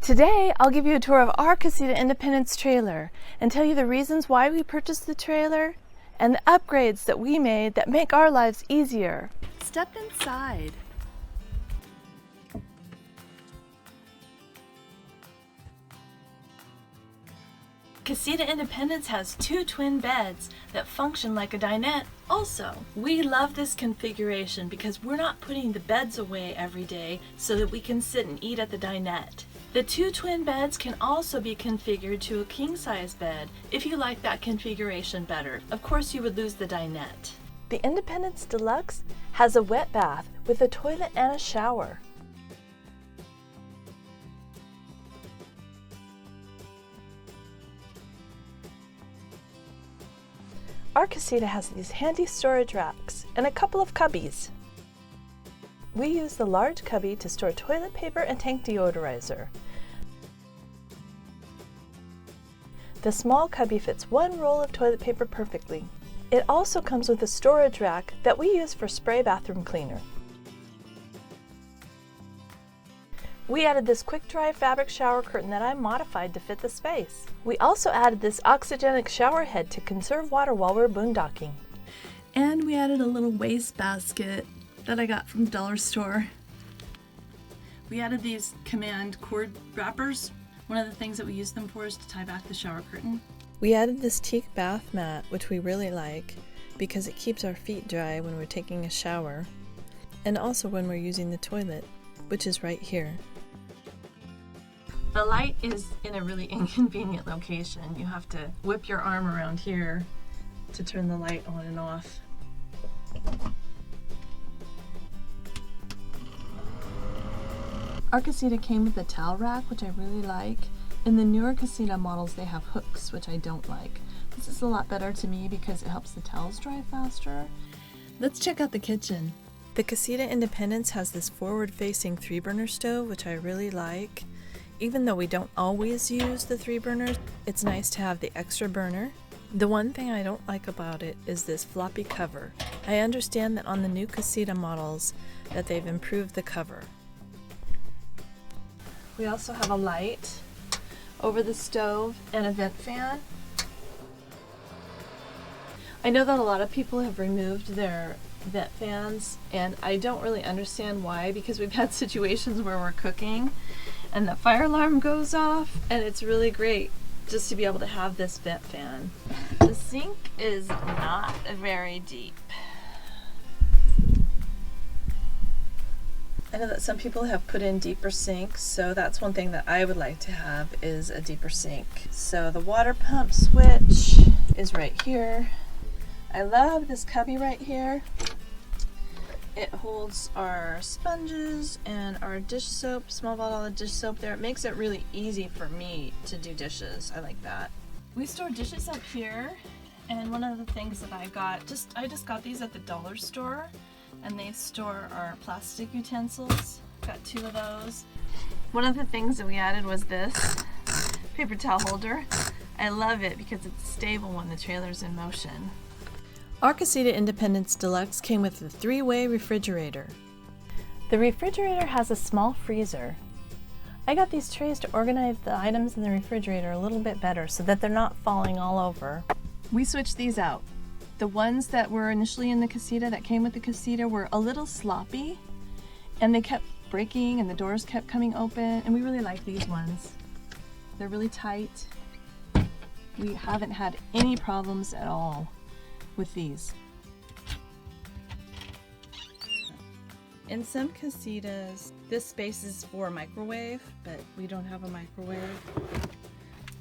Today, I'll give you a tour of our Casita Independence trailer and tell you the reasons why we purchased the trailer and the upgrades that we made that make our lives easier. Step inside. Casita Independence has 2 twin beds that function like a dinette also. We love this configuration because we're not putting the beds away every day so that we can sit and eat at the dinette. The 2 twin beds can also be configured to a king-size bed if you like that configuration better. Of course, you would lose the dinette. The Independence Deluxe has a wet bath with a toilet and a shower. Our Casita has these handy storage racks and a couple of cubbies. We use the large cubby to store toilet paper and tank deodorizer. The small cubby fits 1 roll of toilet paper perfectly. It also comes with a storage rack that we use for spray bathroom cleaner. We added this quick-dry fabric shower curtain that I modified to fit the space. We also added this oxygenic shower head to conserve water while we're boondocking. And we added a little waste basket that I got from the dollar store. We added these command cord wrappers. One of the things that we use them for is to tie back the shower curtain. We added this teak bath mat, which we really like because it keeps our feet dry when we're taking a shower and also when we're using the toilet, which is right here. The light is in a really inconvenient location. You have to whip your arm around here to turn the light on and off. Our Casita came with a towel rack, which I really like. In the newer Casita models, they have hooks, which I don't like. This is a lot better to me because it helps the towels dry faster. Let's check out the kitchen. The Casita Independence has this forward-facing 3-burner stove, which I really like. Even though we don't always use the 3 burners, it's nice to have the extra burner. The one thing I don't like about it is this floppy cover. I understand that on the new Casita models that they've improved the cover. We also have a light over the stove and a vent fan. I know that a lot of people have removed their vent fans, and I don't really understand why, because we've had situations where we're cooking and the fire alarm goes off, and it's really great just to be able to have this vent fan. The sink is not very deep. I know that some people have put in deeper sinks, so that's one thing that I would like to have is a deeper sink. So the water pump switch is right here. I love this cubby right here. It holds our sponges and our dish soap, small bottle of dish soap there. It makes it really easy for me to do dishes. I like that. We store dishes up here, and one of the things that I just got these at the dollar store, and they store our plastic utensils. Got 2 of those. One of the things that we added was this paper towel holder. I love it because it's stable when the trailer's in motion. Our Casita Independence Deluxe came with a 3-way refrigerator. The refrigerator has a small freezer. I got these trays to organize the items in the refrigerator a little bit better so that they're not falling all over. We switched these out. The ones that were initially in the Casita, that came with the Casita, were a little sloppy, and they kept breaking and the doors kept coming open, and we really like these ones. They're really tight. We haven't had any problems at all with these. In some Casitas, this space is for a microwave, but we don't have a microwave.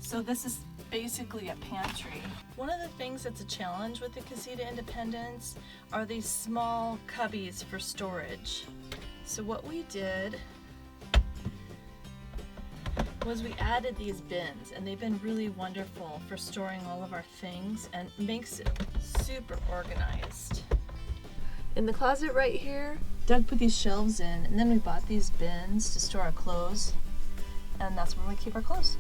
So this is basically a pantry. One of the things that's a challenge with the Casita Independence are these small cubbies for storage. So what we did was we added these bins, and they've been really wonderful for storing all of our things and makes it super organized. In the closet right here, Doug put these shelves in, and then we bought these bins to store our clothes, and that's where we keep our clothes.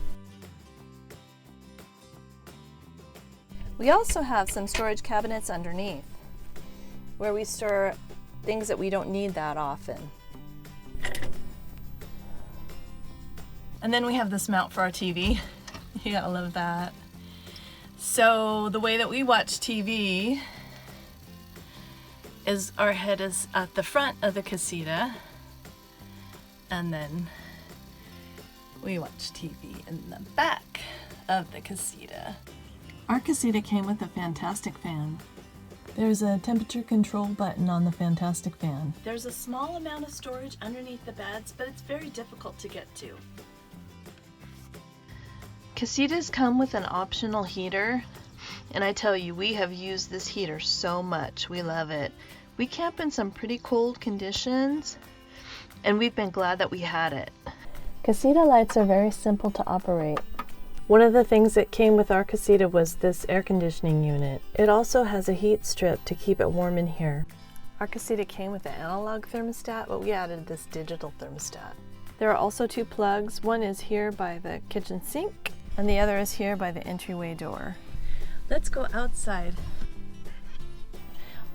We also have some storage cabinets underneath where we store things that we don't need that often. And then we have this mount for our TV. You gotta love that. So the way that we watch TV is our head is at the front of the Casita, and then we watch TV in the back of the Casita. Our Casita came with a fantastic fan. There's a temperature control button on the fantastic fan. There's a small amount of storage underneath the beds, but it's very difficult to get to. Casitas come with an optional heater, and I tell you, we have used this heater so much. We love it. We camp in some pretty cold conditions, and we've been glad that we had it. Casita lights are very simple to operate. One of the things that came with our Casita was this air conditioning unit. It also has a heat strip to keep it warm in here. Our Casita came with an analog thermostat, but we added this digital thermostat. There are also 2 plugs. One is here by the kitchen sink, and the other is here by the entryway door. Let's go outside.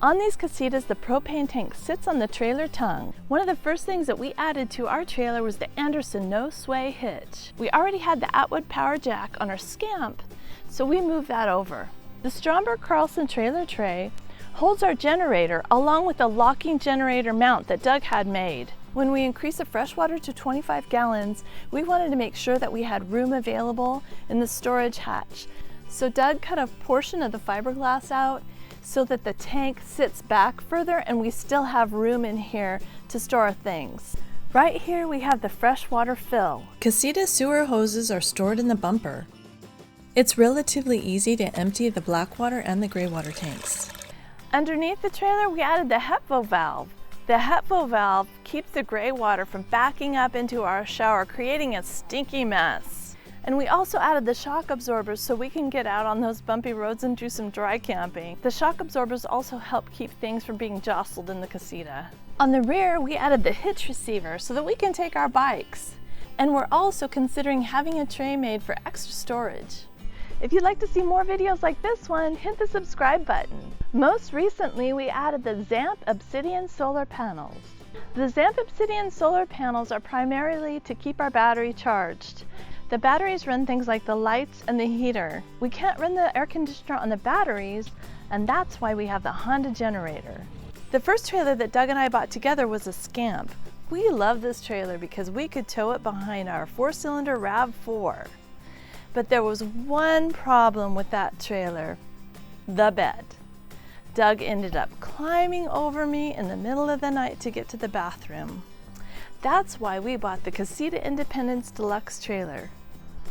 On these Casitas, the propane tank sits on the trailer tongue. One of the first things that we added to our trailer was the Anderson no-sway hitch. We already had the Atwood power jack on our Scamp, so we moved that over. The Stromberg Carlson trailer tray holds our generator along with the locking generator mount that Doug had made. When we increased the freshwater to 25 gallons, we wanted to make sure that we had room available in the storage hatch. So Doug cut a portion of the fiberglass out so that the tank sits back further and we still have room in here to store our things. Right here we have the freshwater fill. Casita sewer hoses are stored in the bumper. It's relatively easy to empty the black water and the gray water tanks. Underneath the trailer we added the HEPVO valve. The HEPVO valve keeps the gray water from backing up into our shower, creating a stinky mess. And we also added the shock absorbers so we can get out on those bumpy roads and do some dry camping. The shock absorbers also help keep things from being jostled in the Casita. On the rear, we added the hitch receiver so that we can take our bikes. And we're also considering having a tray made for extra storage. If you'd like to see more videos like this one, hit the subscribe button. Most recently, we added the Zamp Obsidian solar panels. The Zamp Obsidian solar panels are primarily to keep our battery charged. The batteries run things like the lights and the heater. We can't run the air conditioner on the batteries, and that's why we have the Honda generator. The first trailer that Doug and I bought together was a Scamp. We love this trailer because we could tow it behind our 4-cylinder RAV4. But there was one problem with that trailer: the bed. Doug ended up climbing over me in the middle of the night to get to the bathroom. That's why we bought the Casita Independence Deluxe trailer.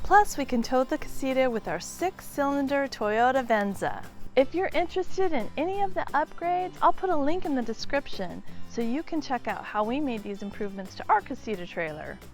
Plus, we can tow the Casita with our 6-cylinder Toyota Venza. If you're interested in any of the upgrades, I'll put a link in the description so you can check out how we made these improvements to our Casita trailer.